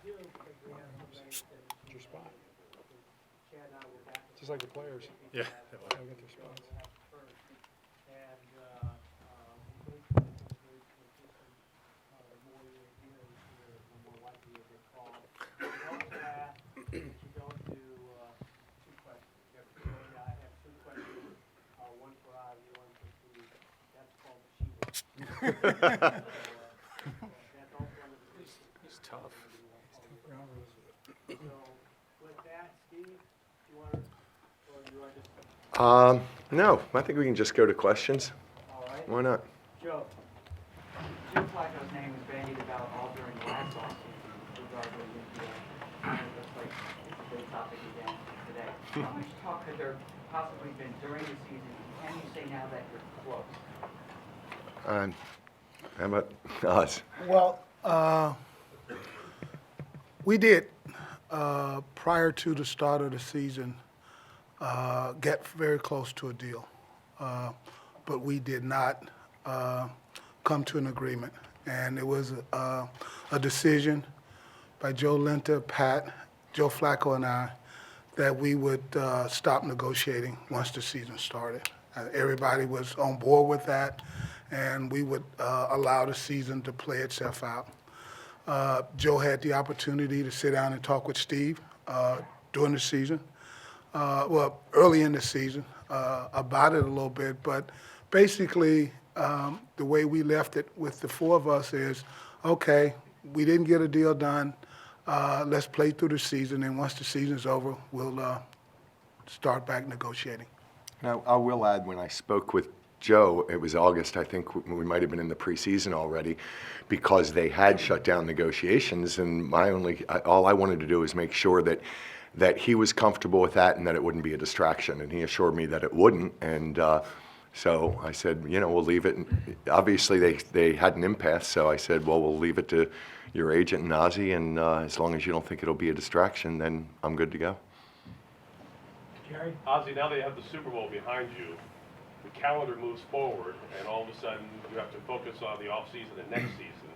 It's your spot. Just like the players. Yeah. They'll get their spots. He's tough. No, I think we can just go to questions. All right. Why not? Joe, Jim Flacco's name was bandied about all during the last offseason regarding the it looks like it's a big topic again today. How much talk could there possibly been during the season? Can you say now that you're close? How about us? Well, we did, prior to the start of the season, get very close to a deal. But we did not come to an agreement. And it was a decision by Joe Linter, Pat, Joe Flacco, and I that we would stop negotiating once the season started. Everybody was on board with that, and we would allow the season to play itself out. Joe had the opportunity to sit down and talk with Steve during the season, early in the season, about it a little bit. But basically, the way we left it with the four of us is, okay, we didn't get a deal done. Let's play through the season, and once the season's over, we'll start back negotiating. Now, I will add, when I spoke with Joe, it was August, I think we might have been in the preseason already, because they had shut down negotiations, and all I wanted to do was make sure that he was comfortable with that and that it wouldn't be a distraction, and he assured me that it wouldn't, and so I said, we'll leave it. And obviously, they had an impasse, so I said, well, we'll leave it to your agent and Ozzie, and as long as you don't think it'll be a distraction, then I'm good to go. Jerry? Ozzie, now that you have the Super Bowl behind you, the calendar moves forward, and all of a sudden you have to focus on the offseason and next season.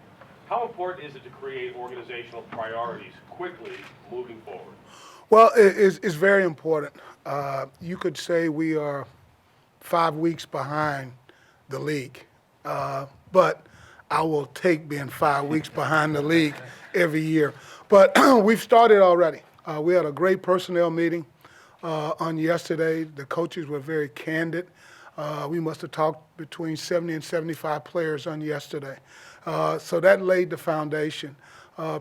How important is it to create organizational priorities quickly moving forward? Well, it's very important. You could say we are 5 weeks behind the league, but I will take being 5 weeks behind the league every year. But we've started already. We had a great personnel meeting on yesterday. The coaches were very candid. We must have talked between 70 and 75 players on yesterday. So that laid the foundation.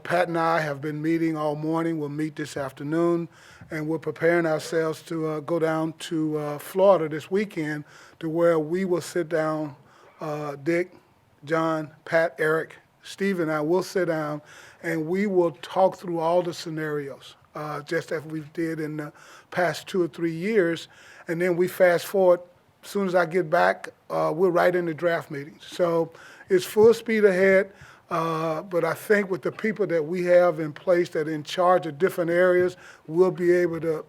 Pat and I have been meeting all morning. We'll meet this afternoon, and we're preparing ourselves to go down to Florida this weekend, to where we will sit down, Dick, John, Pat, Eric, Steve, and I will sit down, and we will talk through all the scenarios, just as we did in the past 2 or 3 years. And then we fast forward. As soon as I get back, we're right in the draft meetings. So it's full speed ahead. But I think with the people that we have in place that are in charge of different areas, we'll be able to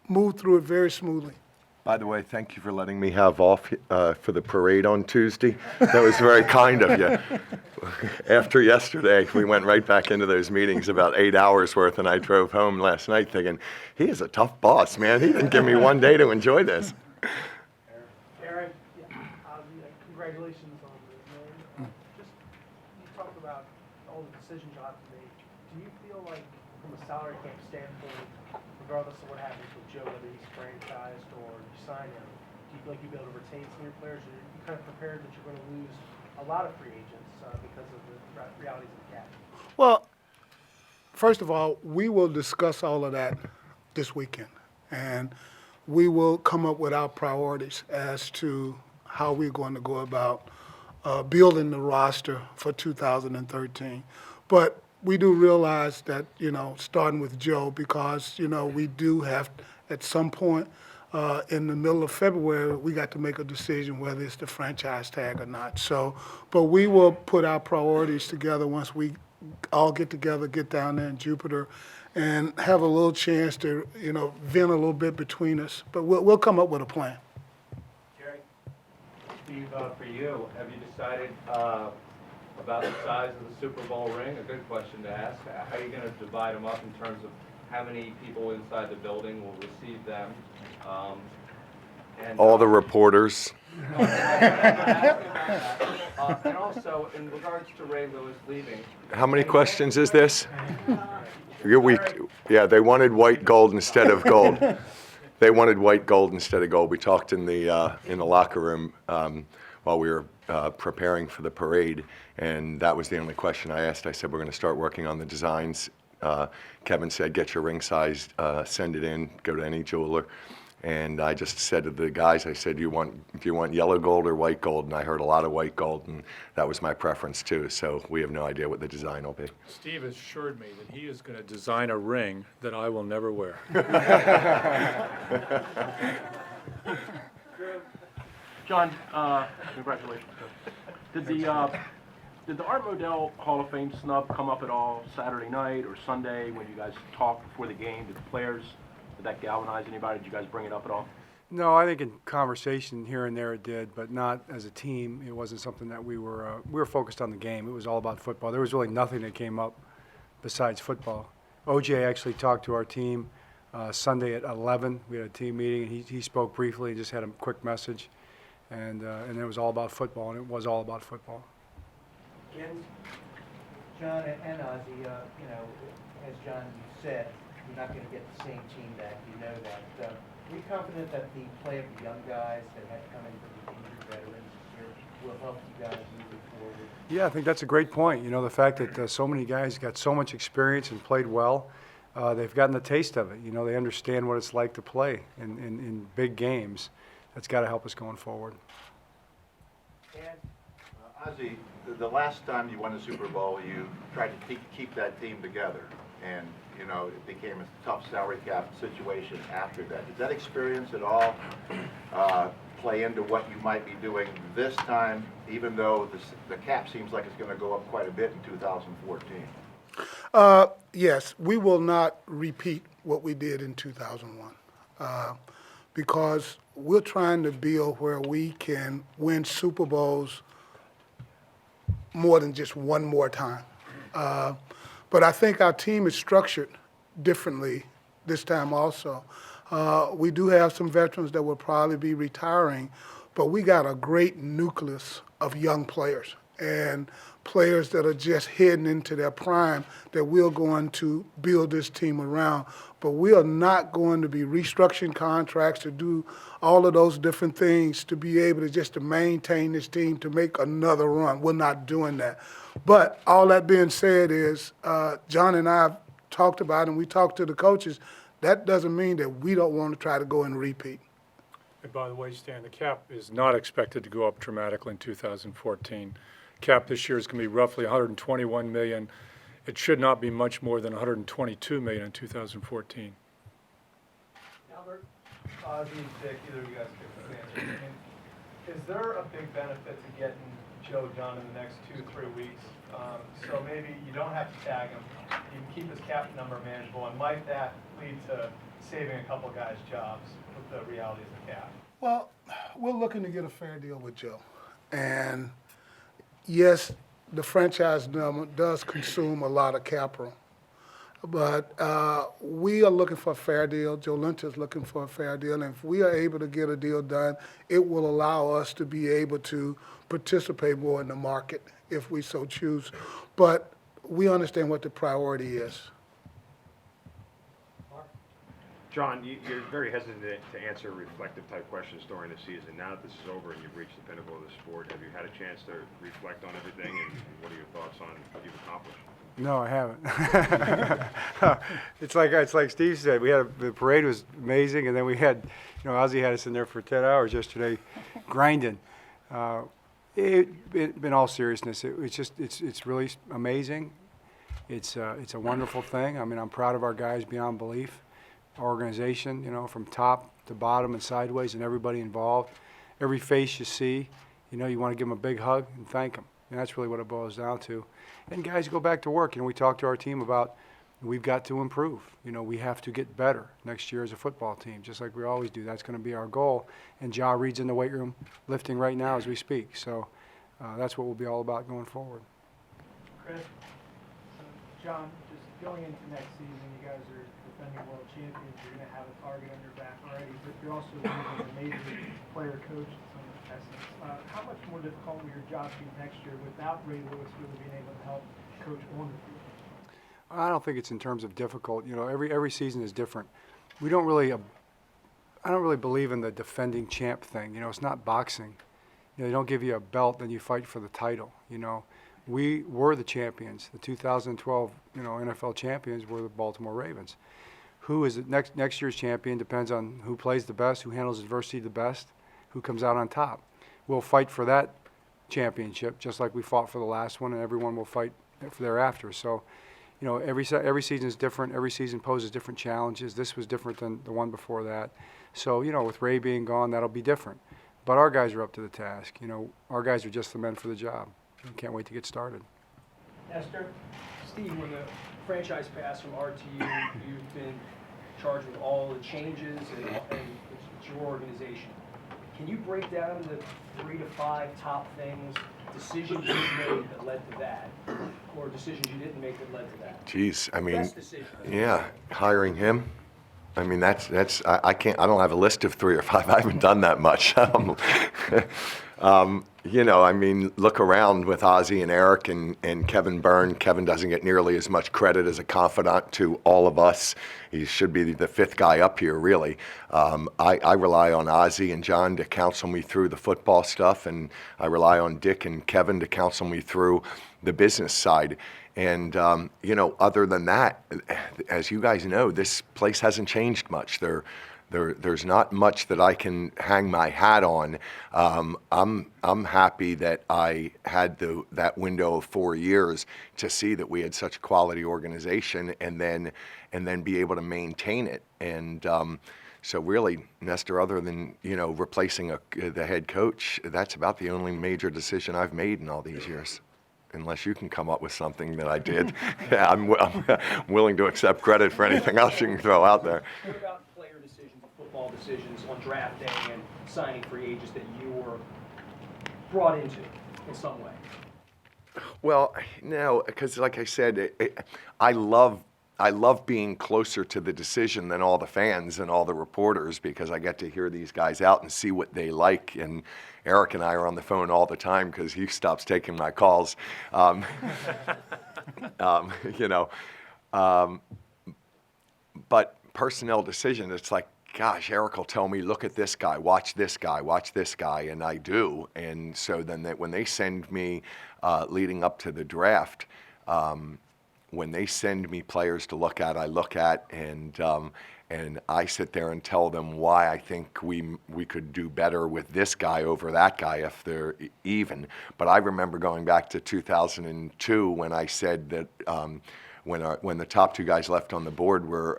move through it very smoothly. By the way, thank you for letting me have off for the parade on Tuesday. That was very kind of you. After yesterday, we went right back into those meetings, about 8 hours worth, and I drove home last night thinking, he is a tough boss, man. He didn't give me one day to enjoy this. Aaron, congratulations on the just you talked about all the decisions you'll have to make. Do you feel like, from a salary cap standpoint, regardless of what happens with Joe, whether he's franchised or you sign him, do you feel like you'll be able to retain some of your players? Or are you kind of prepared that you're going to lose a lot of free agents because of the realities of the cap? Well, first of all, we will discuss all of that this weekend, and we will come up with our priorities as to how we're going to go about building the roster for 2013. But we do realize that, starting with Joe, because, we do have, at some point in the middle of February, we got to make a decision whether it's the franchise tag or not. So, but we will put our priorities together once we all get together, get down there in Jupiter, and have a little chance to, vent a little bit between us. But we'll come up with a plan. Jerry? Steve, for you, have you decided about the size of the Super Bowl ring, a good question to ask. How are you going to divide them up in terms of how many people inside the building will receive them? All the reporters. And also, in regards to Ray Lewis leaving. How many questions is this? Yeah, they wanted white gold instead of gold. They wanted white gold instead of gold. We talked in the locker room while we were preparing for the parade, and that was the only question I asked. I said, we're going to start working on the designs. Kevin said, get your ring size, send it in, go to any jeweler. And I just said to the guys, I said, do you want yellow gold or white gold? And I heard a lot of white gold, and that was my preference too. So we have no idea what the design will be. Steve assured me that he is going to design a ring that I will never wear. John, congratulations. Did the Art Modell Hall of Fame snub come up at all Saturday night or Sunday when you guys talked before the game? Did the players, did that galvanize anybody? Did you guys bring it up at all? No, I think in conversation here and there it did, but not as a team. It wasn't something that we were focused on the game. It was all about football. There was really nothing that came up besides football. OJ actually talked to our team Sunday at 11. We had a team meeting, and he spoke briefly and just had a quick message. And it was all about football, and it was all about football. John and Ozzie, as John, you said, you're not going to get the same team back. You know that. Are you confident that the play of the young guys that have come in from the injured veterans this year will help you guys moving forward? Yeah, I think that's a great point. You know, the fact that so many guys got so much experience and played well, they've gotten the taste of it. You know, they understand what it's like to play in big games. That's got to help us going forward. Ozzie, the last time you won the Super Bowl, you tried to keep that team together, and it became a tough salary cap situation after that. Did that experience at all play into what you might be doing this time, even though the cap seems like it's going to go up quite a bit in 2014? Yes, we will not repeat what we did in 2001 because we're trying to build where we can win Super Bowls more than just one more time. But I think our team is structured differently this time also. We do have some veterans that will probably be retiring, but we got a great nucleus of young players and players that are just heading into their prime that we're going to build this team around. But we are not going to be restructuring contracts to do all of those different things to be able to maintain this team to make another run. We're not doing that. But all that being said is, John and I have talked about, and we talked to the coaches, that doesn't mean that we don't want to try to go and repeat. And by the way, Stan, the cap is not expected to go up dramatically in 2014. Cap this year is going to be roughly $121 million. It should not be much more than $122 million in 2014. Albert? Ozzie, Dick, either of you guys can answer. Is there a big benefit to getting Joe done in the next 2-3 weeks? So maybe you don't have to tag him. You can keep his cap number manageable, and might that lead to saving a couple guys' jobs with the realities of the cap? Well, we're looking to get a fair deal with Joe. And yes, the franchise number does consume a lot of cap room. But we are looking for a fair deal. Joe Lynch is looking for a fair deal. And if we are able to get a deal done, it will allow us to be able to participate more in the market if we so choose. But we understand what the priority is. John, you're very hesitant to answer reflective type questions during the season. Now that this is over and you've reached the pinnacle of the sport, have you had a chance to reflect on everything, and what are your thoughts on what you've accomplished? No, I haven't. It's like Steve said. The parade was amazing, and then we had, Ozzie had us in there for 10 hours yesterday, grinding. In all seriousness, it's really amazing. It's a wonderful thing. I mean, I'm proud of our guys beyond belief. Our organization, from top to bottom and sideways, and everybody involved. Every face you see, you want to give them a big hug and thank them. And that's really what it boils down to. And guys, go back to work. We talked to our team about we've got to improve. We have to get better next year as a football team, just like we always do. That's going to be our goal. And Ja Reed's in the weight room lifting right now as we speak. So that's what we'll be all about going forward. Chris. John, just going into next season, you guys are defending world champions. You're going to have a target on your back already, but you're also losing a major player coach in some essence. How much more difficult will your job be next year without Ray Lewis really being able to help coach on the field? I don't think it's in terms of difficult. You know, every season is different. We don't really, I don't really believe in the defending champ thing. You know, it's not boxing. You know, they don't give you a belt, then you fight for the title. You know, we were the champions. The 2012, you know, NFL champions were the Baltimore Ravens. Who is the next year's champion depends on who plays the best, who handles adversity the best, who comes out on top. We'll fight for that championship just like we fought for the last one, and everyone will fight for thereafter. So, you know, every season is different. Every season poses different challenges. This was different than the one before that. So, you know, with Ray being gone, that'll be different. But our guys are up to the task. You know, our guys are just the men for the job. Can't wait to get started. Esther? Steve, when the franchise passed from R to you, you've been charged with all the changes and it's your organization. Can you break down the 3 to 5 top things, decisions you made that led to that, or decisions you didn't make that led to that? Geez, I mean, Best decision. yeah, hiring him. I mean, I don't have a list of 3 or 5. I haven't done that much. You know, I mean, look around with Ozzie and Eric and Kevin Byrne. Kevin doesn't get nearly as much credit as a confidant to all of us. He should be the 5th guy up here, really. I rely on Ozzie and John to counsel me through the football stuff, and I rely on Dick and Kevin to counsel me through the business side. And, you know, other than that, as you guys know, this place hasn't changed much. There's not much that I can hang my hat on. I'm happy that I had that window of 4 years to see that we had such a quality organization and then be able to maintain it. And so really, Nestor, other than, you know, replacing the head coach, that's about the only major decision I've made in all these years. Unless you can come up with something that I did. Yeah, I'm willing to accept credit for anything else you can throw out there. What about player decisions, football decisions on draft day and signing free agents that you were brought into in some way? Well, no, because like I said, I love being closer to the decision than all the fans and all the reporters, because I get to hear these guys out and see what they like. And Eric and I are on the phone all the time because he stops taking my calls. You know, but personnel decision, it's like, gosh, Eric will tell me, look at this guy, watch this guy, and I do. And so then when they send me leading up to the draft, when they send me players to look at, I look at, and I sit there and tell them why I think we could do better with this guy over that guy if they're even. But I remember going back to 2002 when I said that when the top 2 guys left on the board were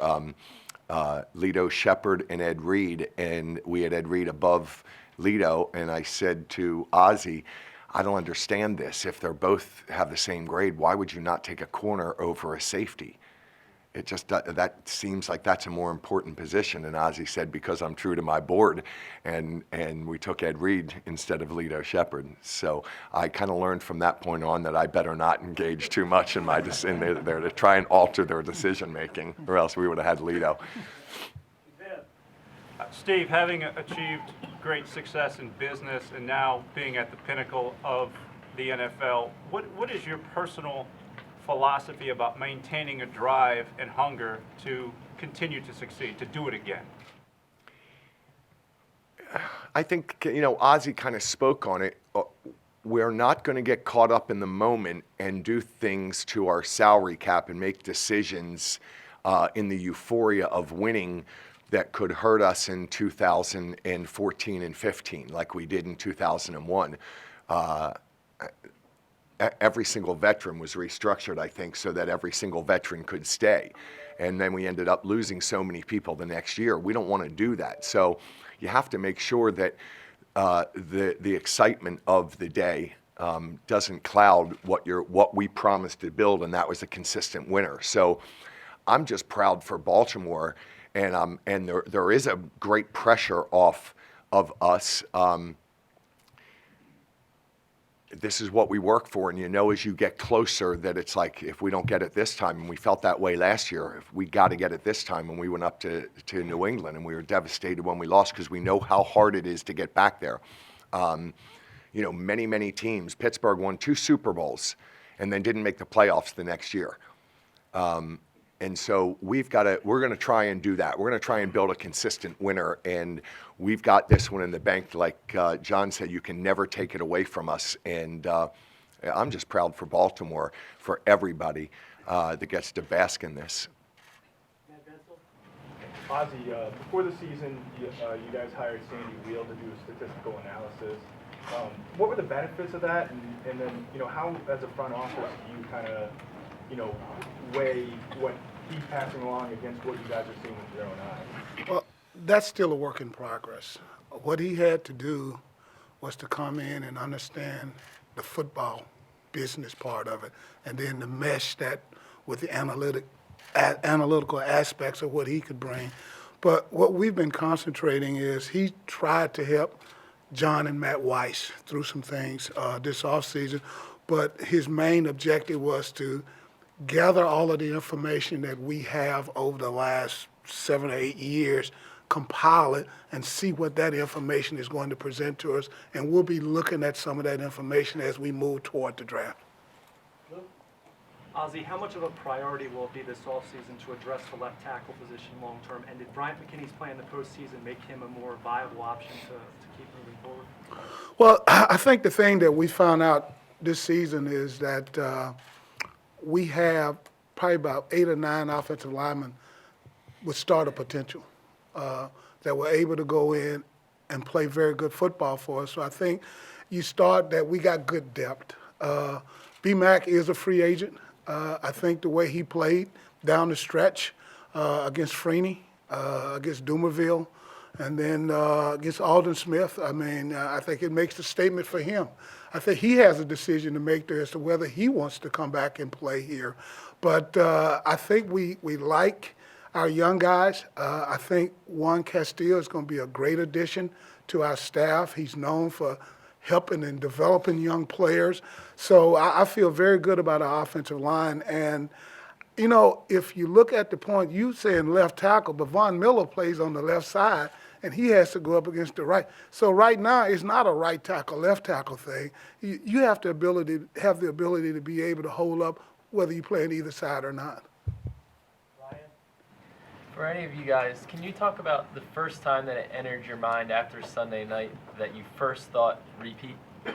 Lito Shepherd and Ed Reed, and we had Ed Reed above Lito, and I said to Ozzie, I don't understand this. If they're both have the same grade, why would you not take a corner over a safety? It just, that seems like that's a more important position. And Ozzie said, because I'm true to my board, and we took Ed Reed instead of Lito Shepherd. So I kind of learned from that point on that I better not engage too much in there to try and alter their decision making, or else we would have had Lito. Steve, having achieved great success in business and now being at the pinnacle of the NFL, what is your personal philosophy about maintaining a drive and hunger to continue to succeed, to do it again? I think, you know, Ozzie kind of spoke on it. We're not going to get caught up in the moment and do things to our salary cap and make decisions in the euphoria of winning that could hurt us in 2014 and 15, like we did in 2001. Every single veteran was restructured, I think, so that every single veteran could stay. And then we ended up losing so many people the next year. We don't want to do that. So you have to make sure that the excitement of the day doesn't cloud what we promised to build, and that was a consistent winner. So I'm just proud for Baltimore, and there is a great pressure off of us. this is what we work for, and you know as you get closer that it's like, if we don't get it this time, and we felt that way last year, if we got to get it this time, when we went up to New England, and we were devastated when we lost because we know how hard it is to get back there. You know, many teams, Pittsburgh won 2 Super Bowls and then didn't make the playoffs the next year. And so we're going to try and do that. We're going to try and build a consistent winner, and we've got this one in the bank. Like John said, you can never take it away from us. And I'm just proud for Baltimore, for everybody that gets to bask in this. Ozzie, before the season, you guys hired Sandy Wheel to do a statistical analysis. What were the benefits of that? And then, you know, how, as a front office, do you kind of, you know, weigh what he's passing along against what you guys are seeing with your own eyes? Well, that's still a work in progress. What he had to do was to come in and understand the football business part of it, and then to mesh that with the analytical aspects of what he could bring. But what we've been concentrating is he tried to help John and Matt Weiss through some things this offseason, but his main objective was to gather all of the information that we have over the last 7 or 8 years, compile it, and see what that information is going to present to us. And we'll be looking at some of that information as we move toward the draft. Ozzie, how much of a priority will it be this offseason to address the left tackle position long-term? And did Bryant McKinney's play in the postseason make him a more viable option to keep moving forward? Well, I think the thing that we found out this season is that we have probably about 8 or 9 offensive linemen with starter potential that were able to go in and play very good football for us. So I think you start that we got good depth. B-Mac is a free agent. I think the way he played down the stretch against Freeney, against Dumerville, and then against Alden Smith, I mean, I think it makes a statement for him. I think he has a decision to make there as to whether he wants to come back and play here. But I think we like our young guys. I think Juan Castillo is going to be a great addition to our staff. He's known for helping and developing young players. So I feel very good about our offensive line. And, you know, if you look at the point, you saying left tackle, but Von Miller plays on the left side, and he has to go up against the right. So right now, it's not a right tackle, left tackle thing. You have the ability to be able to hold up whether you play on either side or not. For any of you guys, can you talk about the first time that it entered your mind after Sunday night that you first thought repeat? I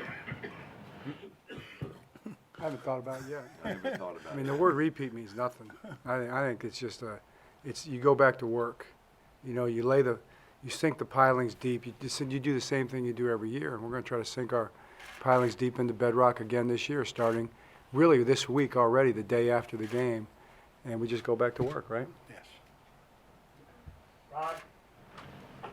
haven't thought about it yet. I haven't thought about I mean, the word repeat means nothing. I think it's just you go back to work. You know, you sink the pilings deep. You do the same thing you do every year, and we're going to try to sink our pilings deep into bedrock again this year, starting really this week already, the day after the game, and we just go back to work, right? Yes. Rod?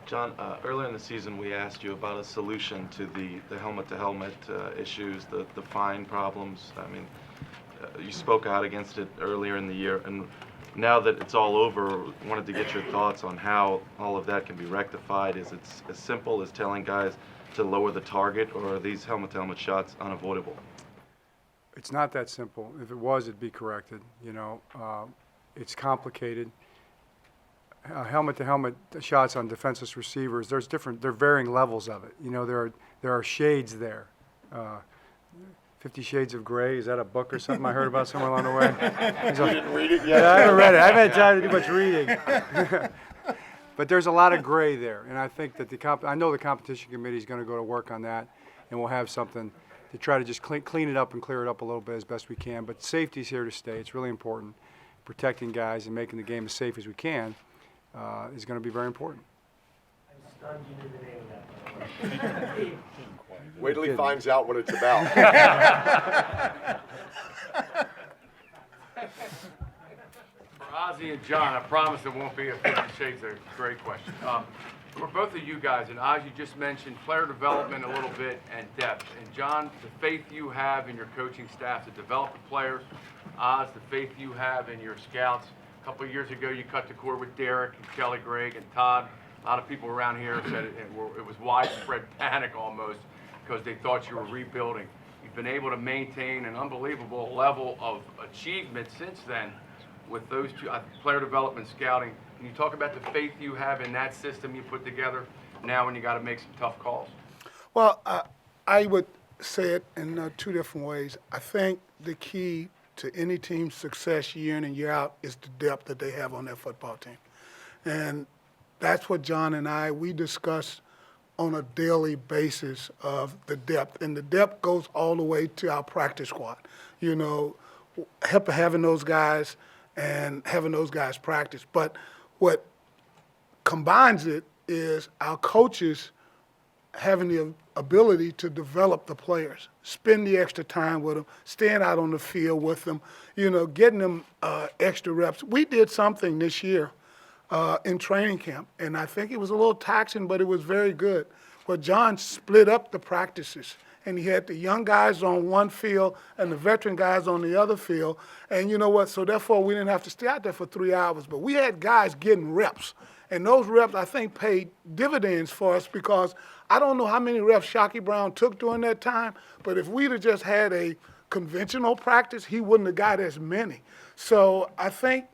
John, earlier in the season, we asked you about a solution to the helmet-to-helmet issues, the fine problems. I mean, you spoke out against it earlier in the year, and now that it's all over, wanted to get your thoughts on how all of that can be rectified. Is it as simple as telling guys to lower the target, or are these helmet-to-helmet shots unavoidable? It's not that simple. If it was, it'd be corrected. You know, it's complicated. Helmet-to-helmet shots on defenseless receivers, there are varying levels of it. You know, there are shades there. 50 Shades of Grey, is that a book or something I heard about somewhere along the way? You didn't read it yet? Yeah, I haven't read it. I haven't had time to do much reading. But there's a lot of gray there, and I think that I know the competition committee is going to go to work on that, and we'll have something to try to just clean it up and clear it up a little bit as best we can. But safety's here to stay. It's really important. Protecting guys and making the game as safe as we can is going to be very important. I'm stunned you knew the name of that. Wait till he finds out what it's about. For Ozzie and John, I promise it won't be a 50 Shades of Grey question. For both of you guys, and Ozzie just mentioned player development a little bit and depth. And John, the faith you have in your coaching staff to develop the players. Oz, the faith you have in your scouts. A couple of years ago, you cut the cord with Derek and Kelly Gregg and Todd. A lot of people around here said it was widespread panic almost because they thought you were rebuilding. You you've been able to maintain an unbelievable level of achievement since then with those two, player development, scouting. Can you talk about the faith you have in that system you put together now when you got to make some tough calls? Well, I would say it in two different ways. I think the key to any team's success year in and year out is the depth that they have on their football team. And that's what John and we discuss on a daily basis of the depth. And the depth goes all the way to our practice squad. You know, having those guys and having those guys practice. But what combines it is our coaches having the ability to develop the players, spend the extra time with them, staying out on the field with them, you know, getting them extra reps. We did something this year in training camp, and I think it was a little taxing, but it was very good, where John split up the practices, and he had the young guys on one field and the veteran guys on the other field. And you know what? So therefore, we didn't have to stay out there for 3 hours. But we had guys getting reps. And those reps, I think, paid dividends for us because I don't know how many reps Shockey Brown took during that time, but if we'd have just had a conventional practice, he wouldn't have got as many. So I think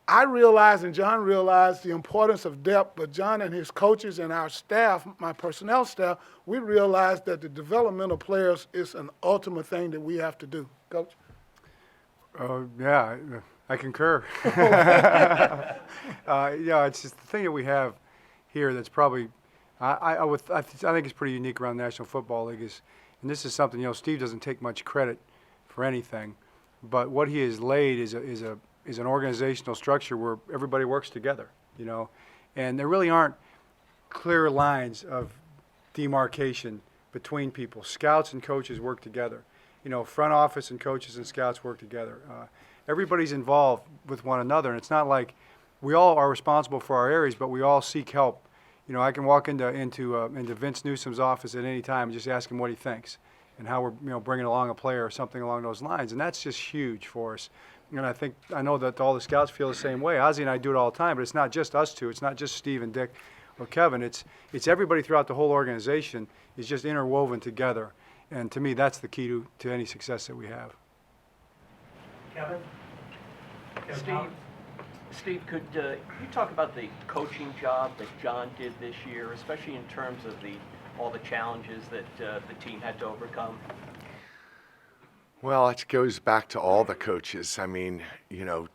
I realized and John realized the importance of depth, but John and his coaches and our staff, my personnel staff, we realized that the development of players is an ultimate thing that we have to do. Coach? Yeah, I concur. Yeah, it's just the thing that we have here that's probably, I think it's pretty unique around the National Football League is, and this is something, you know, Steve doesn't take much credit for anything, but what he has laid is an organizational structure where everybody works together, you know, and there really aren't clear lines of demarcation between people. Scouts and coaches work together. You know, front office and coaches and scouts work together. Everybody's involved with one another, and it's not like we all are responsible for our areas, but we all seek help. You know, I can walk into Vince Newsome's office at any time and just ask him what he thinks and how we're, you know, bringing along a player or something along those lines, and that's just huge for us. And I know that all the scouts feel the same way. Ozzie and I do it all the time, but it's not just us two. It's not just Steve and Dick or Kevin. It's everybody throughout the whole organization is just interwoven together. And to me, that's the key to any success that we have. Kevin? Steve, could you talk about the coaching job that John did this year, especially in terms of all the challenges that the team had to overcome? Well, it goes back to all the coaches. I mean, you know,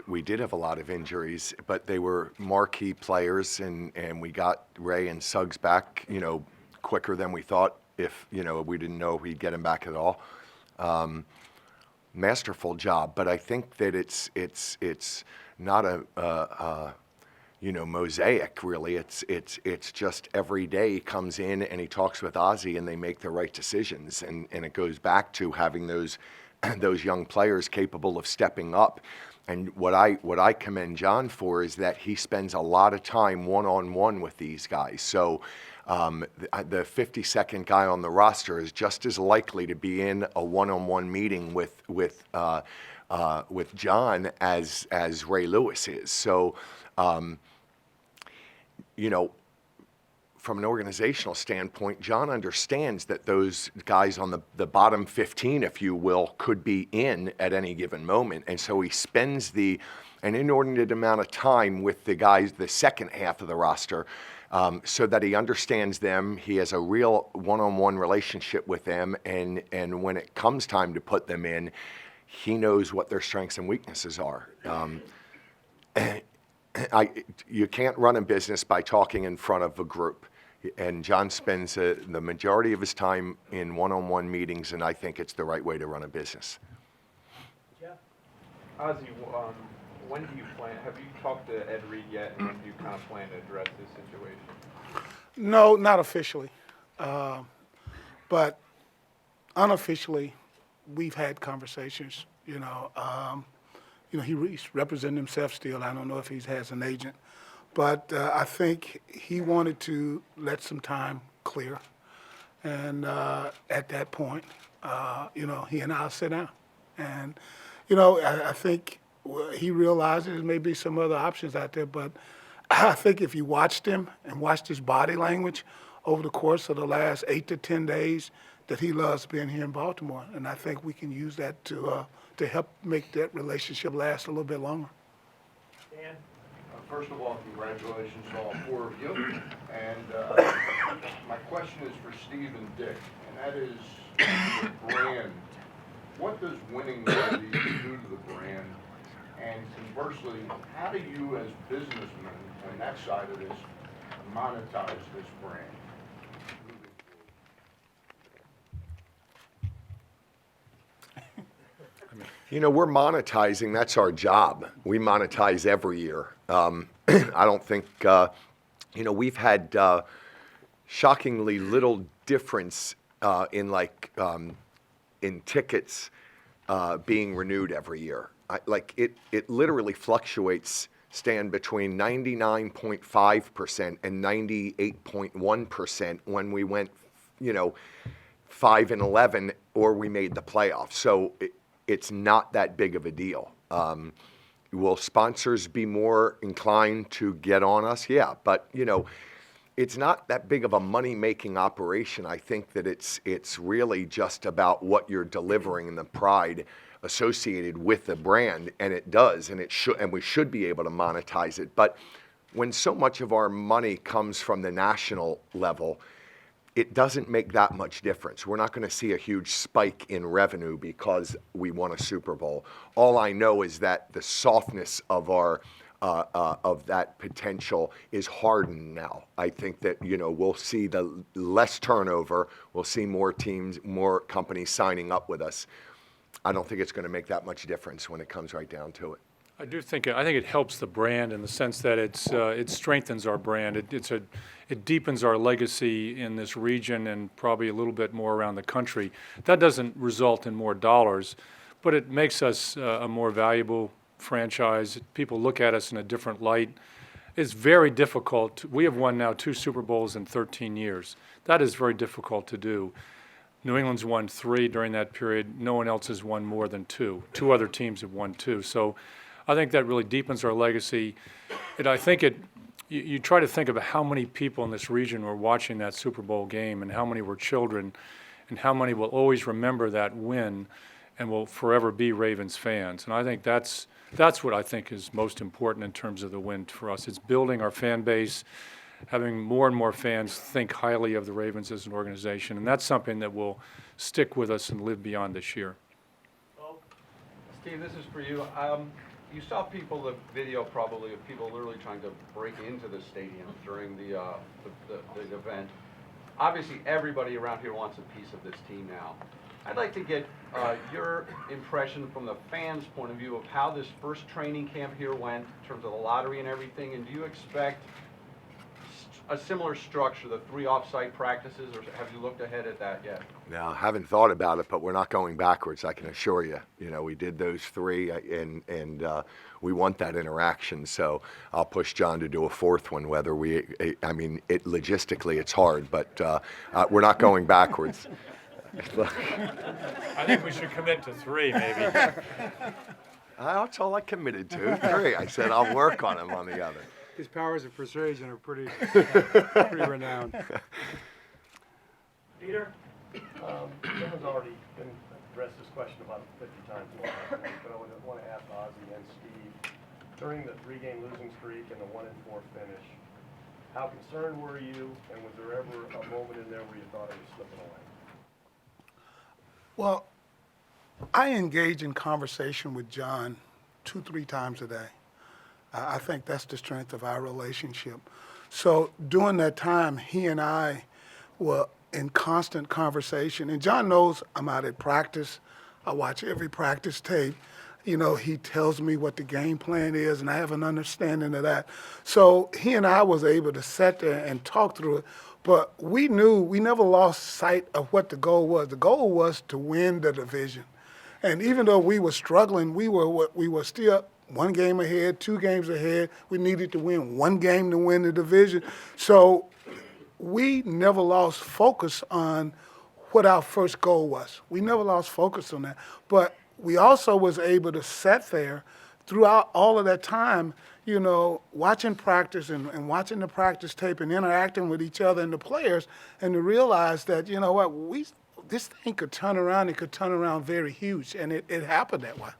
we did have a lot of injuries, but they were marquee players, and we got Ray and Suggs back, you know, quicker than we thought. If, you know, we didn't know we'd get him back at all. Masterful job, but I think that it's not a you know, mosaic really. It's just every day he comes in and he talks with Ozzie and they make the right decisions, and it goes back to having those young players capable of stepping up. And what I commend John for is that he spends a lot of time one-on-one with these guys. So the 52nd guy on the roster is just as likely to be in a one-on-one meeting with John as Ray Lewis is. So, you know, from an organizational standpoint, John understands that those guys on the bottom 15, if you will, could be in at any given moment. And so he spends an inordinate amount of time with the guys, the second half of the roster, so that he understands them. He has a real one-on-one relationship with them. And when it comes time to put them in, he knows what their strengths and weaknesses are. You can't run a business by talking in front of a group. And John spends the majority of his time in one-on-one meetings, and I think it's the right way to run a business. Yeah. Ozzie, when do you plan? Have you talked to Ed Reed yet, and when do you kind of plan to address this situation? No, not officially. But unofficially, we've had conversations. You know, he's representing himself still. I don't know if he has an agent. But I think he wanted to let some time clear. And at that point, you know, he and I will sit down. And, you know, I think he realizes there may be some other options out there. But I think if you watched him and watched his body language over the course of the last 8 to 10 days, that he loves being here in Baltimore, and I think we can use that to help make that relationship last a little bit longer. Dan? First of all, congratulations to all four of you. And my question is for Steve and Dick, and that is the brand. What does winning really do to the brand? And conversely, how do you as businessmen on that side of this monetize this brand? You know, we're monetizing, that's our job. We monetize every year. I don't think, you know, we've had shockingly little difference in tickets being renewed every year. It literally fluctuates, Stan, between 99.5% and 98.1% when we went, you know, 5-11 or we made the playoffs. So it's not that big of a deal. Will sponsors be more inclined to get on us? Yeah, but you know, it's not that big of a money-making operation. I think that it's really just about what you're delivering and the pride associated with the brand, and it does, and we should be able to monetize it. But when so much of our money comes from the national level, it doesn't make that much difference. We're not going to see a huge spike in revenue because we won a Super Bowl. All I know is that the softness of our of that potential is hardened now. I think that, you know, we'll see the less turnover. We'll see more teams, more companies signing up with us. I don't think it's going to make that much difference when it comes right down to it. I think it helps the brand in the sense that it strengthens our brand. It deepens our legacy in this region and probably a little bit more around the country. That doesn't result in more dollars, but it makes us a more valuable franchise. People look at us in a different light. It's very difficult. We have won now 2 Super Bowls in 13 years. That is very difficult to do. New England's won 3 during that period. No one else has won more than 2. 2 other teams have won 2. So I think that really deepens our legacy. I think you try to think of how many people in this region were watching that Super Bowl game and how many were children and how many will always remember that win and will forever be Ravens fans. And I think that's what I think is most important in terms of the win for us. It's building our fan base, having more and more fans think highly of the Ravens as an organization, and that's something that will stick with us and live beyond this year. Steve, this is for you. You saw the video probably of people literally trying to break into the stadium during the event. Obviously, everybody around here wants a piece of this team now. I'd like to get your impression from the fans' point of view of how this first training camp here went in terms of the lottery and everything, and do you expect a similar structure, the 3 off-site practices, or have you looked ahead at that yet? No, I haven't thought about it, but we're not going backwards, I can assure you. You know, we did those 3, and we want that interaction, so I'll push John to do a 4th one, logistically it's hard, but we're not going backwards. I think we should commit to 3, maybe. That's all I committed to, 3. I said I'll work on them on the other. His powers of persuasion are pretty renowned. Peter, someone's already addressed this question about 50 times more, but I want to ask Ozzie and Steve, during the 3-game losing streak and the 1-4 finish, how concerned were you, and was there ever a moment in there where you thought it was slipping away? Well, I engage in conversation with John 2-3 times a day. I think that's the strength of our relationship. So during that time, he and I were in constant conversation. And John knows I'm out at practice. I watch every practice tape. You know, he tells me what the game plan is, and I have an understanding of that. So he and I was able to sit there and talk through it. But we knew, we never lost sight of what the goal was. The goal was to win the division. And even though we were struggling, we were still 1 game ahead, 2 games ahead. We needed to win 1 game to win the division. So we never lost focus on what our first goal was. We never lost focus on that. But we also was able to sit there throughout all of that time, you know, watching practice and watching the practice tape and interacting with each other and the players, and to realize that, you know what, this thing could turn around. It could turn around very huge, and it happened that way.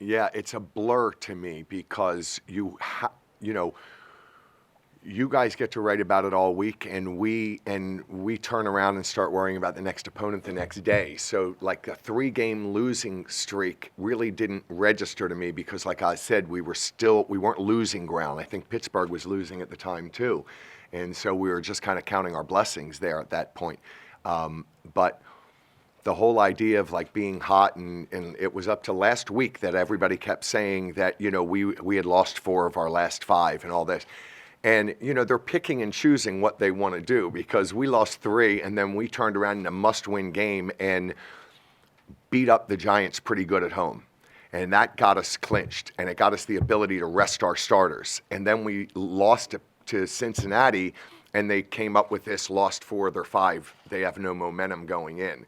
Yeah, it's a blur to me because you know, you guys get to write about it all week, and we turn around and start worrying about the next opponent the next day. So like a 3-game losing streak really didn't register to me because, like I said, we weren't losing ground. I think Pittsburgh was losing at the time too, and so we were just kind of counting our blessings there at that point. But the whole idea of like being hot and it was up to last week that everybody kept saying that, you know, we had lost 4 of our last 5 and all this. And, you know, they're picking and choosing what they want to do because we lost 3 and then we turned around in a must-win game and beat up the Giants pretty good at home. And that got us clinched and it got us the ability to rest our starters. And then we lost to Cincinnati and they came up with this lost 4 of their 5. They have no momentum going in.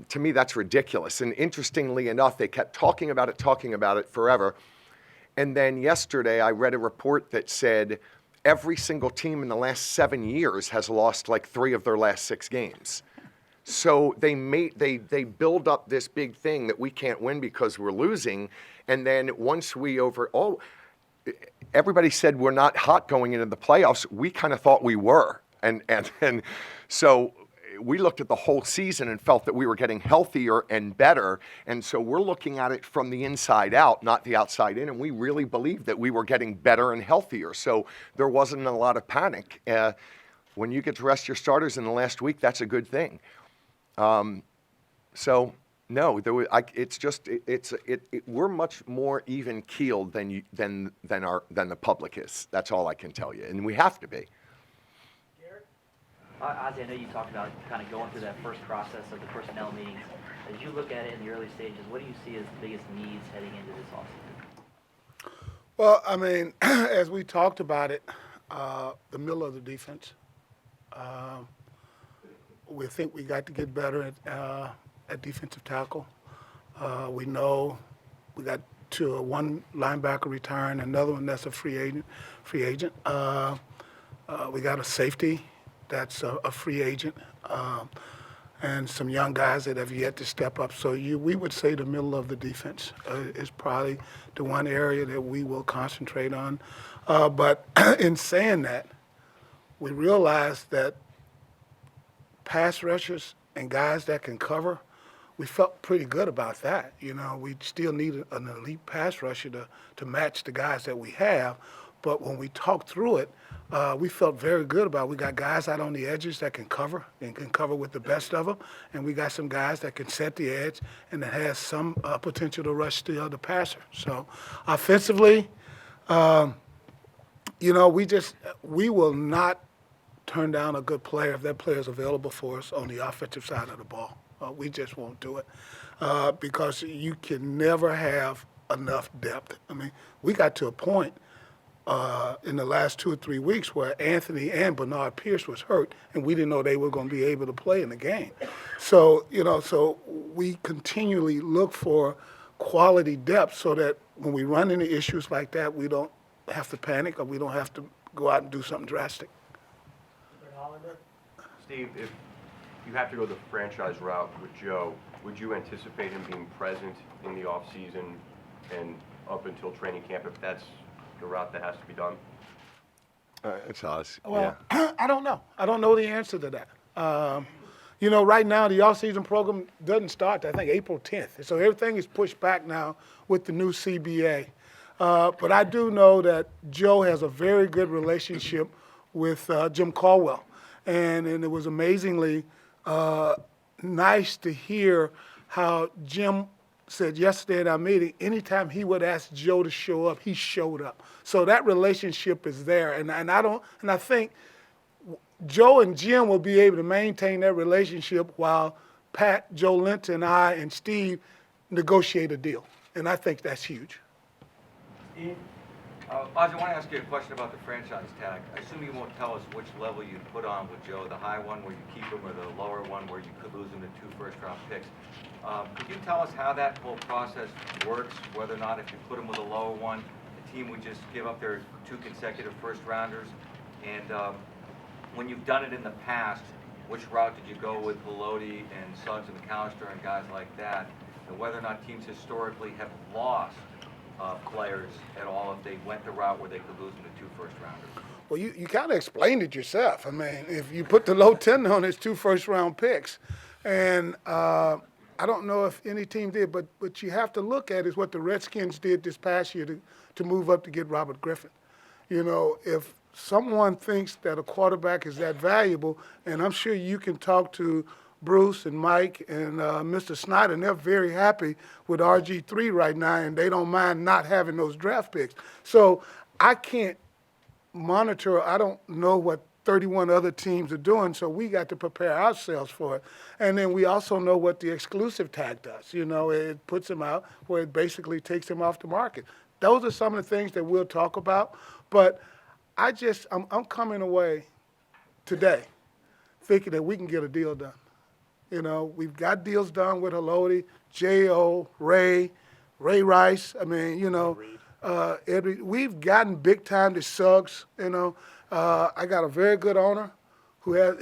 To me, that's ridiculous. And interestingly enough, they kept talking about it forever. And then yesterday, I read a report that said every single team in the last 7 years has lost like 3 of their last 6 games. So they build up this big thing that we can't win because we're losing. And then once everybody said we're not hot going into the playoffs. We kind of thought we were. And so we looked at the whole season and felt that we were getting healthier and better. And so we're looking at it from the inside out, not the outside in. And we really believed that we were getting better and healthier. So there wasn't a lot of panic. When you get to rest your starters in the last week, that's a good thing. So no, we're much more even keeled than the public is. That's all I can tell you. And we have to be. Ozzie, I know you talked about kind of going through that first process of the personnel meetings. As you look at it in the early stages, what do you see as the biggest needs heading into this offseason? Well, I mean, as we talked about it, the middle of the defense, we think we got to get better at defensive tackle. We know we got one linebacker retiring, another one that's a free agent. We got a safety that's a free agent, and some young guys that have yet to step up. So we would say the middle of the defense is probably the one area that we will concentrate on. But in saying that, we realize that pass rushers and guys that can cover, we felt pretty good about that. You know, we still need an elite pass rusher to match the guys that we have. But when we talked through it, we felt very good about it. We got guys out on the edges that can cover and can cover with the best of them. And we got some guys that can set the edge and that has some potential to rush the other passer. So offensively, you know, we will not turn down a good player if that player is available for us on the offensive side of the ball. We just won't do it because you can never have enough depth. I mean, we got to a point in the last 2 or 3 weeks where Anthony and Bernard Pierce was hurt, and we didn't know they were going to be able to play in the game. So, you know, so we continually look for quality depth so that when we run into issues like that, we don't have to panic or we don't have to go out and do something drastic. Steve, if you have to go the franchise route with Joe, would you anticipate him being present in the offseason and up until training camp if that's the route that has to be done? It's us. Well, yeah. I don't know. I don't know the answer to that. You know, right now the off-season program doesn't start, I think, April 10th. So everything is pushed back now with the new CBA. But I do know that Joe has a very good relationship with Jim Caldwell. And it was amazingly nice to hear how Jim said yesterday at our meeting, anytime he would ask Joe to show up, he showed up. So that relationship is there. And I think Joe and Jim will be able to maintain that relationship while Pat, Joe Linton, and I and Steve negotiate a deal. And I think that's huge. Steve? Ozzie, I want to ask you a question about the franchise tag. I assume you won't tell us which level you put on with Joe, the high one where you keep him or the lower one where you could lose him to 2 first-round picks. Could you tell us how that whole process works, whether or not if you put him with a lower one, the team would just give up their 2 consecutive first-rounders? And when you've done it in the past, which route did you go with Haloti and Suggs and McAllister and guys like that, and whether or not teams historically have lost players at all if they went the route where they could lose them to 2 first-rounders? Well, you kind of explained it yourself. I mean, if you put the low 10 on his 2 first-round picks, and I don't know if any team did, but you have to look at is what the Redskins did this past year to move up to get Robert Griffin. You know, if someone thinks that a quarterback is that valuable, and I'm sure you can talk to Bruce and Mike and Mr. Snyder, and they're very happy with RG3 right now, and they don't mind not having those draft picks. So I can't monitor, I don't know what 31 other teams are doing, so we got to prepare ourselves for it. And then we also know what the exclusive tag does. You know, it puts him out where it basically takes him off the market. Those are some of the things that we'll talk about, but I'm coming away today thinking that we can get a deal done. You know, we've got deals done with Haloti, J.O., Ray Rice. I mean, you know, we've gotten big time to Suggs. You know, I got a very good owner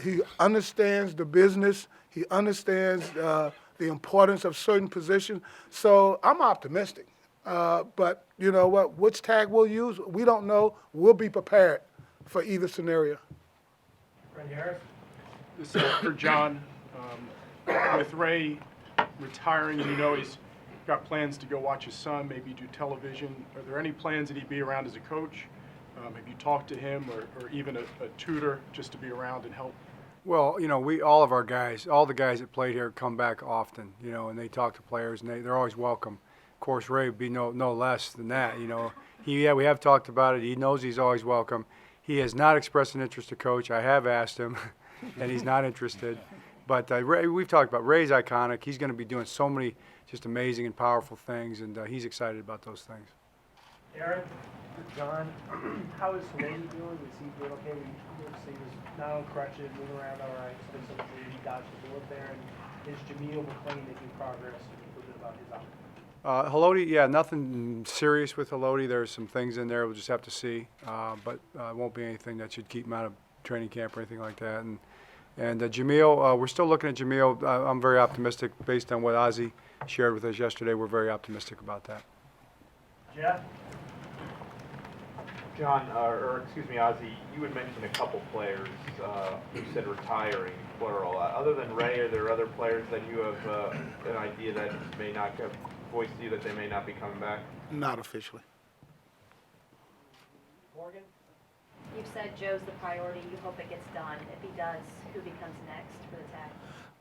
he understands the business. He understands the importance of certain positions. So I'm optimistic. But you know what? Which tag we'll use, we don't know. We'll be prepared for either scenario. Randy Harris? This is for John. With Ray retiring, you know he's got plans to go watch his son, maybe do television. Are there any plans that he'd be around as a coach? Have you talked to him or even a tutor just to be around and help? Well, you know, all of our guys, all the guys that played here come back often, you know, and they talk to players, and they're always welcome. Of course, Ray would be no less than that, you know. We have talked about it. He knows he's always welcome. He has not expressed an interest to coach. I have asked him, and he's not interested. But Ray, we've talked about Ray's iconic. He's going to be doing so many just amazing and powerful things, and he's excited about those things. Aaron? John, how is Haloti doing? Is he doing okay? He was not on crutches, moving around all right. So he dodged the bullet there. And is Jameel McClain making progress? A little bit about his Haloti, yeah, nothing serious with Haloti. There's some things in there we'll just have to see, but it won't be anything that should keep him out of training camp or anything like that. And Jameel, we're still looking at Jameel. I'm very optimistic based on what Ozzie shared with us yesterday. We're very optimistic about that. Jeff? John, excuse me, Ozzie, you had mentioned a couple players who said retiring, plural. Other than Ray, are there other players that you have an idea that may not have voiced to you that they may not be coming back? Not officially. Morgan? You've said Joe's the priority. You hope it gets done. If he does, who becomes next for the tag?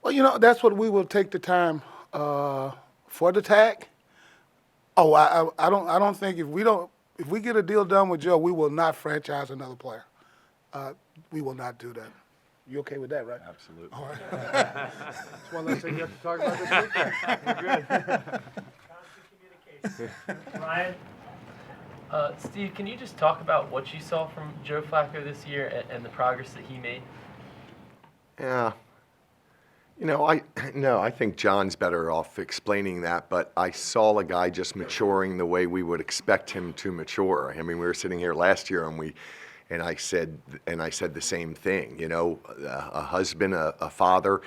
Well, you know, that's what we will take the time for the tag. Oh, I don't think if we get a deal done with Joe, we will not franchise another player. We will not do that. You okay with that, right? Absolutely. All right. That's one less thing you have to talk about this week. You're good. Constant communication. Ryan? Steve, can you just talk about what you saw from Joe Flacco this year and the progress that he made? Yeah. You know, I think John's better off explaining that, but I saw a guy just maturing the way we would expect him to mature. I mean, we were sitting here last year and I said the same thing, you know, a husband, a father,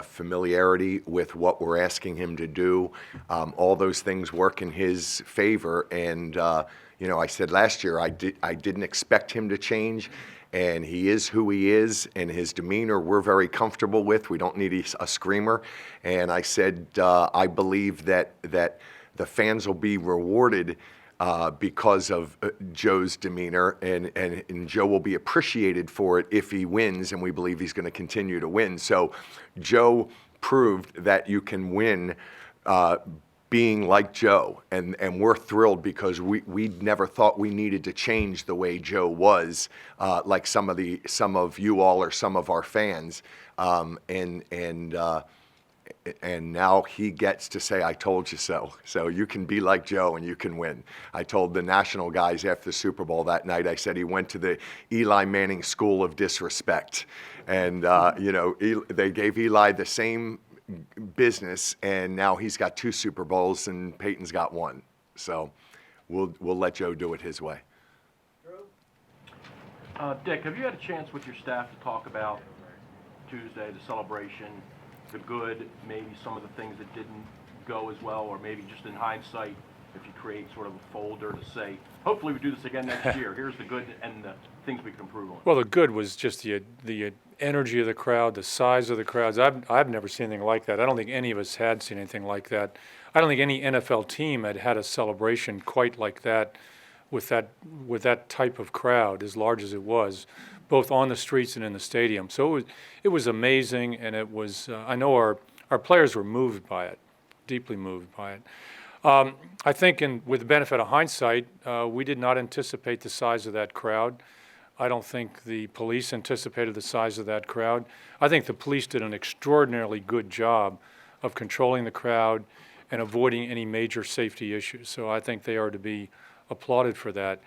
familiarity with what we're asking him to do, all those things work in his favor. And, you know, I said last year I didn't expect him to change. And he is who he is, and his demeanor we're very comfortable with. We don't need a screamer. And I said, I believe that the fans will be rewarded because of Joe's demeanor, and Joe will be appreciated for it if he wins, and we believe he's going to continue to win. So Joe proved that you can win being like Joe, and we're thrilled because we never thought we needed to change the way Joe was, like some of you all or some of our fans, and now he gets to say, I told you so. So you can be like Joe and you can win. I told the national guys after the Super Bowl that night, I said he went to the Eli Manning School of Disrespect, and you know, they gave Eli the same business, and now he's got 2 Super Bowls and Peyton's got 1. So we'll let Joe do it his way. Dick, have you had a chance with your staff to talk about Tuesday, the celebration, the good, maybe some of the things that didn't go as well, or maybe just in hindsight, if you create sort of a folder to say, hopefully we do this again next year, here's the good and the things we can improve on? Well, the good was just the energy of the crowd, the size of the crowds. I've never seen anything like that. I don't think any of us had seen anything like that. I don't think any NFL team had had a celebration quite like that, with that type of crowd, as large as it was, both on the streets and in the stadium. So it was amazing, and it was. I know our players were moved by it, deeply moved by it. I think, with the benefit of hindsight, we did not anticipate the size of that crowd. I don't think the police anticipated the size of that crowd. I think the police did an extraordinarily good job of controlling the crowd and avoiding any major safety issues. So I think they are to be applauded for that.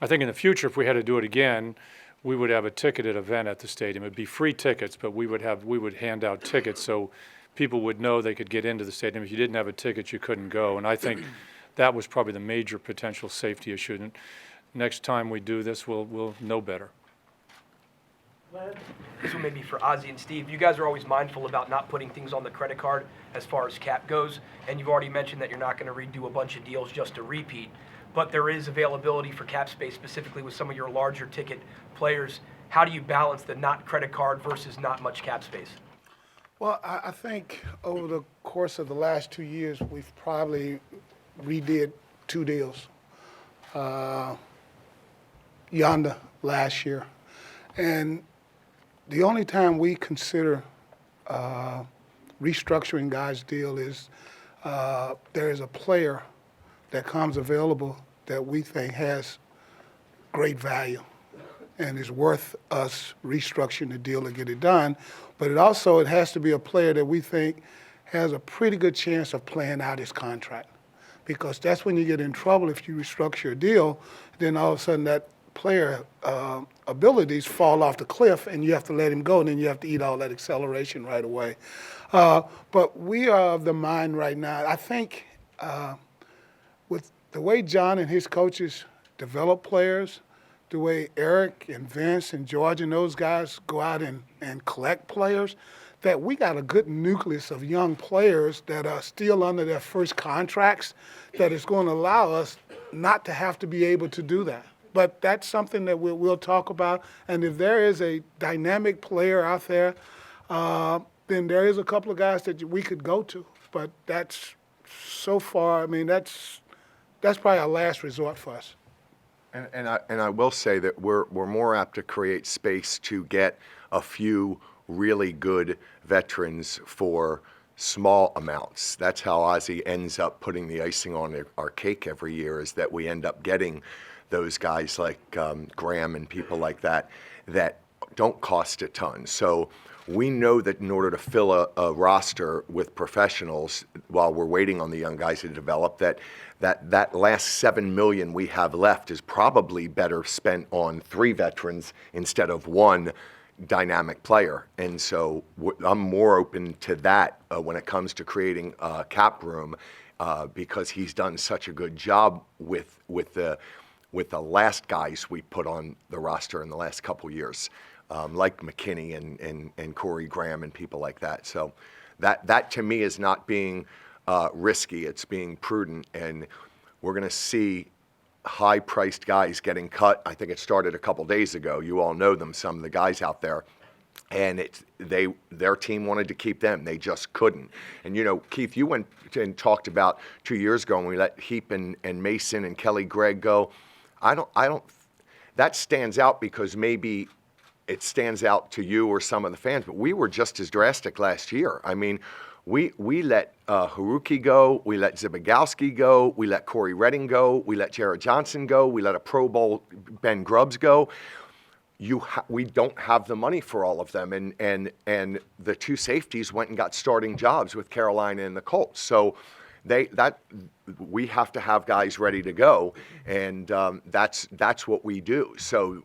I think in the future, if we had to do it again, we would have a ticketed event at the stadium. It'd be free tickets, but we would hand out tickets so people would know they could get into the stadium. If you didn't have a ticket, you couldn't go. And I think that was probably the major potential safety issue. And next time we do this, we'll know better. This one may be for Ozzie and Steve. You guys are always mindful about not putting things on the credit card as far as cap goes, and you've already mentioned that you're not going to redo a bunch of deals just to repeat. But there is availability for cap space, specifically with some of your larger ticket players. How do you balance the not credit card versus not much cap space? Well, I think over the course of the last 2 years, we've probably redid 2 deals. Yonder last year. And the only time we consider restructuring guys' deal is there is a player that comes available that we think has great value and is worth us restructuring the deal to get it done. But it has to be a player that we think has a pretty good chance of playing out his contract. Because that's when you get in trouble. If you restructure a deal, then all of a sudden that player abilities fall off the cliff and you have to let him go, and then you have to eat all that acceleration right away. But we are of the mind right now, I think with the way John and his coaches develop players, the way Eric and Vince and George and those guys go out and collect players, that we got a good nucleus of young players that are still under their first contracts that is going to allow us not to have to be able to do that. But that's something that we'll talk about. And if there is a dynamic player out there, then there is a couple of guys that we could go to. But that's so far, I mean, that's probably our last resort for us. And I will say that we're more apt to create space to get a few really good veterans for small amounts. That's how Ozzie ends up putting the icing on our cake every year, is that we end up getting those guys like Graham and people like that that don't cost a ton. So we know that in order to fill a roster with professionals while we're waiting on the young guys to develop, that last $7 million we have left is probably better spent on 3 veterans instead of 1 dynamic player. And so I'm more open to that when it comes to creating cap room because he's done such a good job with the last guys we put on the roster in the last couple years, like McKinney and Corey Graham and people like that. So that to me is not being risky, it's being prudent, and we're going to see high-priced guys getting cut. I think it started a couple days ago. You all know them, some of the guys out there. And their team wanted to keep them. They just couldn't. And, you know, Keith, you went and talked about 2 years ago when we let Heap and Mason and Kelly Gregg go. That stands out because maybe it stands out to you or some of the fans, but we were just as drastic last year. I mean, we let Haruki go, we let Zibagowski go, we let Corey Redding go, we let Jared Johnson go, we let a Pro Bowl Ben Grubbs go. We don't have the money for all of them, and the 2 safeties went and got starting jobs with Carolina and the Colts. So we have to have guys ready to go, and that's what we do. So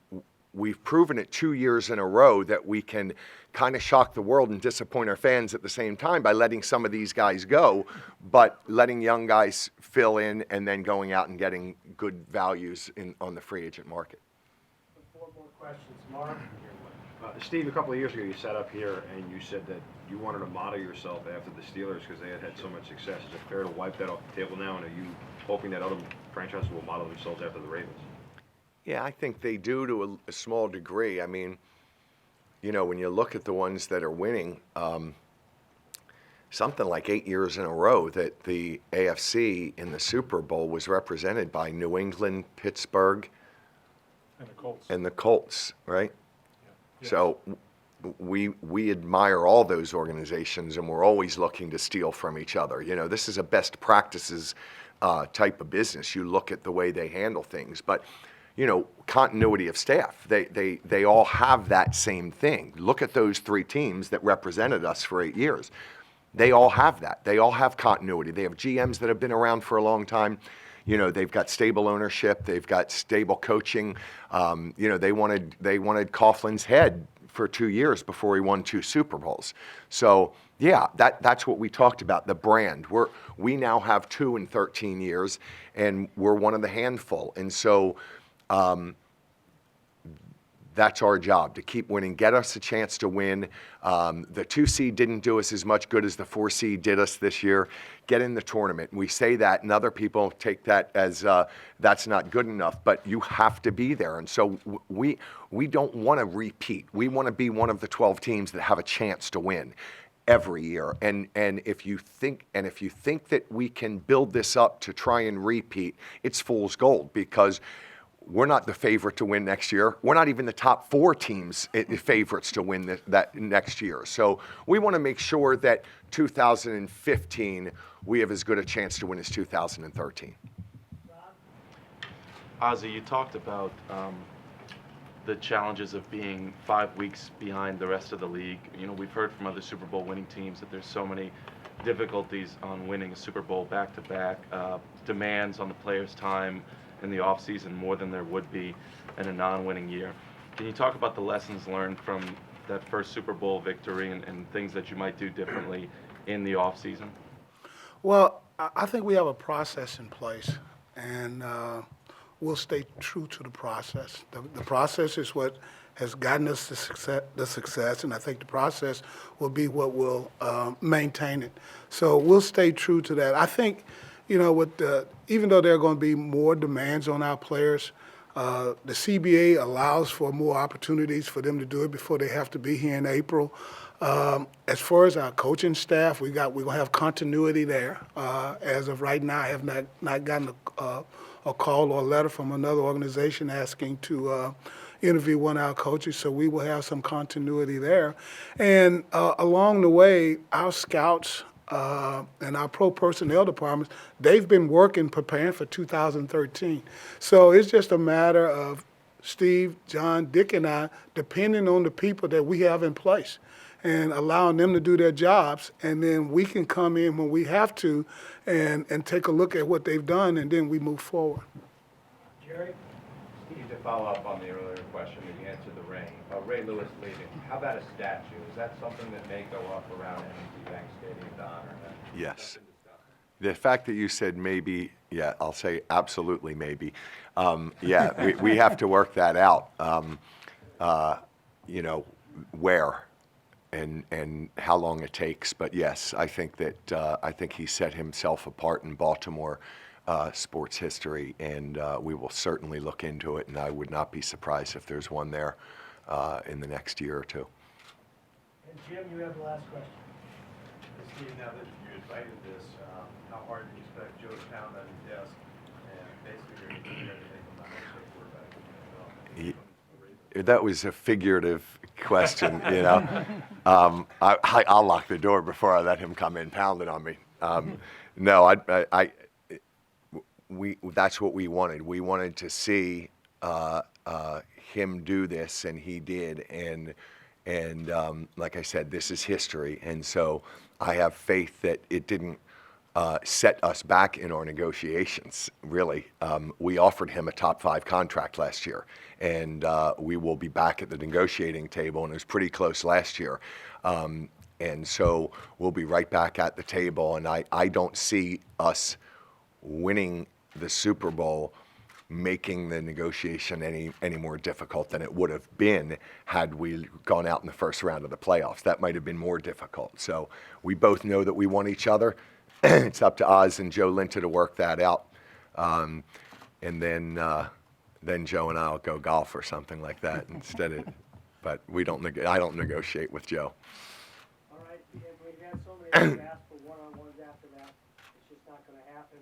we've proven it 2 years in a row that we can kind of shock the world and disappoint our fans at the same time by letting some of these guys go, but letting young guys fill in and then going out and getting good values on the free agent market. 4 more Questions, Mark? Steve, a couple of years ago, you sat up here and you said that you wanted to model yourself after the Steelers because they had had so much success. Is it fair to wipe that off the table now, and are you hoping that other franchises will model themselves after the Ravens? Yeah, I think they do to a small degree. I mean, you know, when you look at the ones that are winning, something like 8 years in a row that the AFC in the Super Bowl was represented by New England, Pittsburgh, And the Colts. Right? Yeah. So we admire all those organizations, and we're always looking to steal from each other. You know, this is a best practices type of business. You look at the way they handle things, but you know, continuity of staff. They all have that same thing. Look at those three teams that represented us for 8 years. They all have that. They all have continuity. They have GMs that have been around for a long time. You know, they've got stable ownership. They've got stable coaching. You know, they wanted Coughlin's head for 2 years before he won 2 Super Bowls. So yeah, that's what we talked about, the brand. We now have 2 in 13 years, and we're one of the handful. And so that's our job, to keep winning, get us a chance to win. The 2 seed didn't do us as much good as the 4 seed did us this year. Get in the tournament. We say that, and other people take that as that's not good enough, but you have to be there. And so we don't want to repeat. We want to be one of the 12 teams that have a chance to win every year. And if you think that we can build this up to try and repeat, it's fool's gold, because we're not the favorite to win next year. We're not even the top 4 teams favorites to win that next year. So we want to make sure that 2015, we have as good a chance to win as 2013. Ozzie, you talked about the challenges of being 5 weeks behind the rest of the league. You know, we've heard from other Super Bowl winning teams that there's so many difficulties on winning a Super Bowl back-to-back, demands on the players' time in the offseason more than there would be in a non-winning year. Can you talk about the lessons learned from that first Super Bowl victory and things that you might do differently in the offseason? Well, I think we have a process in place, and we'll stay true to the process. The process is what has gotten us the success, and I think the process will be what will maintain it. So we'll stay true to that. I think, you know, even though there are going to be more demands on our players, the CBA allows for more opportunities for them to do it before they have to be here in April. As far as our coaching staff, we're going to have continuity there. As of right now, I have not gotten a call or a letter from another organization asking to interview one of our coaches, so we will have some continuity there. And along the way, our scouts and our pro personnel departments, they've been working, preparing for 2013. So it's just a matter of Steve, John, Dick, and I, depending on the people that we have in place and allowing them to do their jobs, and then we can come in when we have to and take a look at what they've done, and then we move forward. Jerry? Steve, to follow up on the earlier question that you answered Ray Lewis leaving, how about a statue? Is that something that may go up around M&T Bank Stadium to honor him? Yes. The fact that you said maybe, yeah, I'll say absolutely maybe. Yeah, we have to work that out. You know, where and how long it takes. But yes, I think he set himself apart in Baltimore sports history, and we will certainly look into it. And I would not be surprised if there's one there in the next year or two. And Jim, you have the last question. Steve, now that you invited this, how hard do you expect Joe to pound on his desk and basically you're going to make him not say quarterback? That was a figurative question, you know. I'll lock the door before I let him come in pounding on me. No, that's what we wanted. We wanted to see him do this, and he did. And like I said, this is history, and so I have faith that it didn't set us back in our negotiations, really. We offered him a top 5 contract last year, and we will be back at the negotiating table, and it was pretty close last year. And so we'll be right back at the table, and I don't see us winning the Super Bowl making the negotiation any more difficult than it would have been had we gone out in the first round of the playoffs. That might have been more difficult. So we both know that we want each other. It's up to Oz and Joe Linta to work that out. And then Joe and I'll go golf or something like that instead of, but I don't negotiate with Joe. All right, we've had so many others ask for one-on-ones after that. It's just not gonna happen,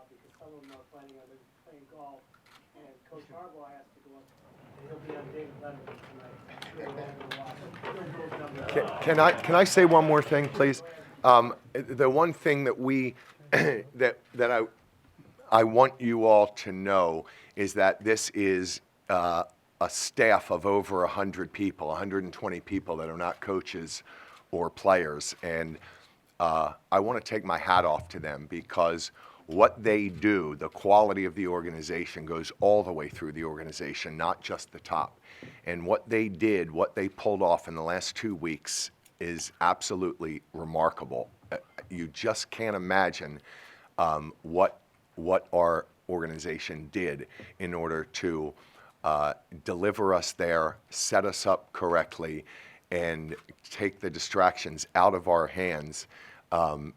because some of them are planning on playing golf. And Coach Harbaugh has to go up, and he'll be on David Letterman tonight. Can I say one more thing, please? The one thing that that I want you all to know is that this is a staff of over 100 people, 120 people that are not coaches or players, and I want to take my hat off to them because what they do, the quality of the organization goes all the way through the organization, not just the top. And what they did, what they pulled off in the last 2 weeks is absolutely remarkable. You just can't imagine what our organization did in order to deliver us there, set us up correctly, and take the distractions out of our hands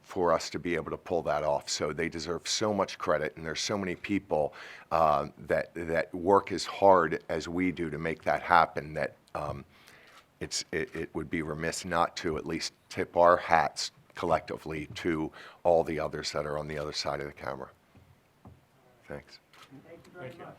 for us to be able to pull that off. So they deserve so much credit, and there's so many people that work as hard as we do to make that happen that it would be remiss not to at least tip our hats collectively to all the others that are on the other side of the camera. Thanks. Thank you very much.